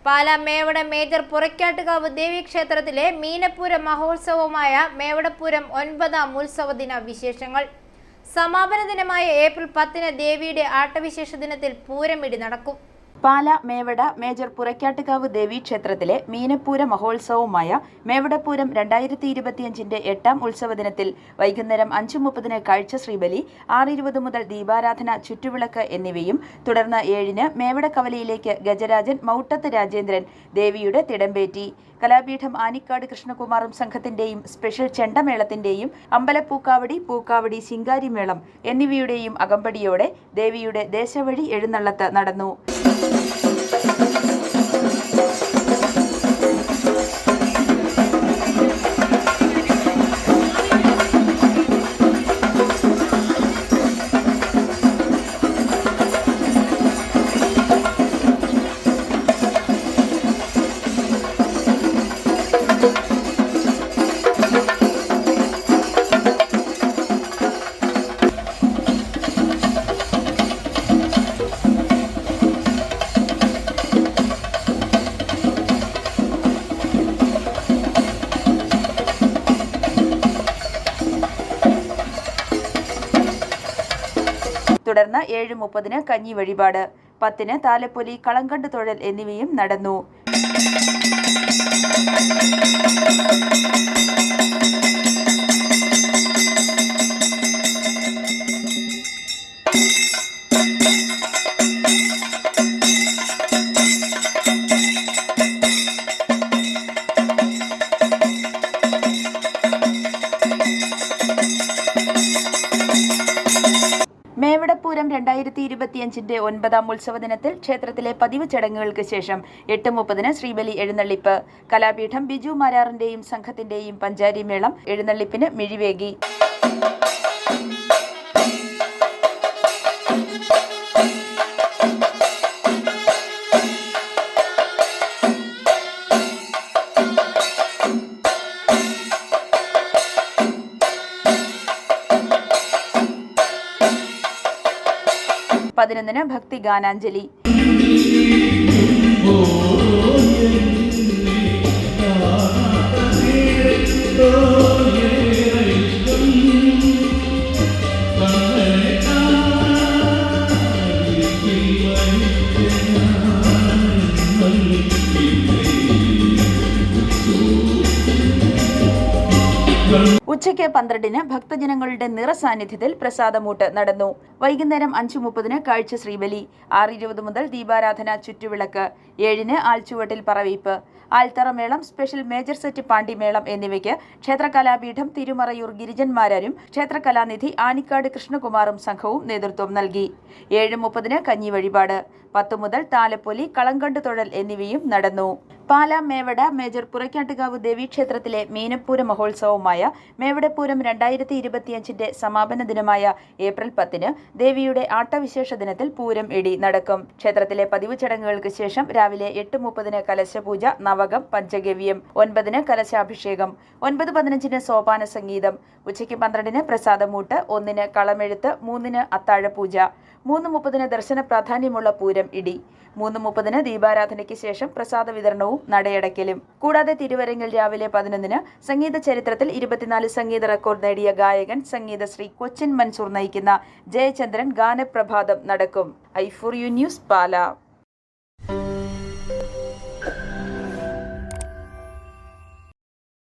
Pala Mevada major പുറക്കാട്ടുകാവ് ദേവീക്ഷേത്രത്തിലെ Meenapooram മഹോത്സവമായ മേവടപ്പൂരം 9ാം ഉത്സവദിന വിശേഷങ്ങൾ. സമാപന ദിനമായ ഏപ്രിൽ 10-ന് ദേവിയുടെ ആട്ടവിശേഷ ദിനത്തിൽ പൂരമിടി നടക്കും. പാലാ മേവട മേജർ പുറക്കാട്ടുകാവ് ദേവീക്ഷേത്രത്തിലെ മീനപ്പൂര മഹോത്സവമായ മേവടപ്പൂരം 2025-ന്റെ 8ാം ഉത്സവദിനത്തിൽ വൈകുന്നേരം 5:30-ന് കാഴ്ച ശ്രീബലി, 6:20 മുതൽ ദീപാരാധന, ചുറ്റുവിളക്ക് എന്നിവയും തുടർന്ന് 7-ന് മേവട കവലയിലേക്ക് ഗജരാജൻ മൗട്ടത്ത് രാജേന്ദ്രൻ ദേവിയുടെ തിടമ്പേറ്റി. കലാപീഠം ആനിക്കാട് കൃഷ്ണകുമാറും സംഘത്തിന്റെയും സ്പെഷ്യൽ ചെണ്ടമേളത്തിന്റെയും അമ്പലപ്പൂക്കാവടി, പൂക്കാവടി, ശിങ്കാരിമേളം എന്നിവയുടെയും അകമ്പടിയോടെ ദേവിയുടെ ദേശവഴി എഴുന്നള്ളത്ത് നടന്നു. തുടർന്ന് 7:30-ന് കഞ്ഞി വഴിപാട്, 10-ന് താലപ്പൊലി, കളങ്കണ്ട് തൊഴൽ എന്നിവയും നടന്നു. മേവടപ്പൂരം 2025-ന്റെ 9ാം ഉത്സവദിനത്തിൽ ക്ഷേത്രത്തിലെ പതിവ് ചടങ്ങുകൾക്ക് ശേഷം 8:30-ന് ശ്രീബലി എഴുന്നള്ളിപ്പ്. കലാപീഠം ബിജു മാരാറിന്റെയും സംഘത്തിന്റെയും പഞ്ചാരിമേളം എഴുന്നള്ളിപ്പിന് മിഴിവേകി. ന് ഭക്തി ഗാനാഞ്ജലി. ഉച്ചയ്ക്ക് 12-ന് ഭക്തജനങ്ങളുടെ നിറസാന്നിധ്യത്തിൽ പ്രസാദമൂട്ട് നടന്നു. വൈകുന്നേരം 5:30-ന് കാഴ്ച ശ്രീബലി, 6:20 മുതൽ ദീപാരാധന, ചുറ്റുവിളക്ക്, 7-ന് ആൽച്ചുവട്ടിൽ പറവയ്പ്, ആൽത്തറമേളം, സ്പെഷ്യൽ മേജർ സെറ്റ് പാണ്ടിമേളം എന്നിവയ്ക്ക് ക്ഷേത്രകലാപീഠം തിരുമറയൂർ ഗിരിജന്മാരും ക്ഷേത്രകലാനിധി ആനിക്കാട് കൃഷ്ണകുമാറും സംഘവും നേതൃത്വം നൽകി. 7:30-ന് കഞ്ഞി വഴിപാട്, 10 മുതൽ താലപ്പൊലി, കളങ്കണ്ട് തൊഴൽ എന്നിവയും നടന്നു. പാലാ മേവട മേജർ പുറക്കാട്ടുകാവ് ദേവീക്ഷേത്രത്തിലെ മീനപ്പൂര മഹോത്സവമായ മേവടപ്പൂരം 2025-ന്റെ സമാപന ദിനമായ ഏപ്രിൽ 10-ന് ദേവിയുടെ ആട്ടവിശേഷ ദിനത്തിൽ പൂരം ഇടി നടക്കും. ക്ഷേത്രത്തിലെ പതിവ് ചടങ്ങുകൾക്ക് ശേഷം രാവിലെ 8:30-ന് കലശപൂജ, നവകം, പഞ്ചഗവ്യം, 9-ന് കലശാഭിഷേകം, 9:15-ന് സോപാന സംഗീതം, ഉച്ചയ്ക്ക് 12-ന് പ്രസാദമൂട്ട്, 1-ന് കളമെഴുത്ത്, 3-ന് അത്താഴപൂജ, 3:30-ന് ദർശന പ്രാധാന്യമുള്ള പൂരം ഇടി, 3:30-ന് ദീപാരാധനയ്ക്ക് ശേഷം പ്രസാദ വിതരണവും നടയടയ്ക്കലും. കൂടാതെ തിരുവരങ്ങിൽ രാവിലെ 11-ന് സംഗീത ചരിത്രത്തിൽ 24 സംഗീത റെക്കോർഡ് നേടിയ ഗായകൻ സംഗീതശ്രീ കൊച്ചിൻ മൻസൂർ നയിക്കുന്ന ജയചന്ദ്രൻ ഗാനപ്രഭാതം നടക്കും. i4u news, Pala.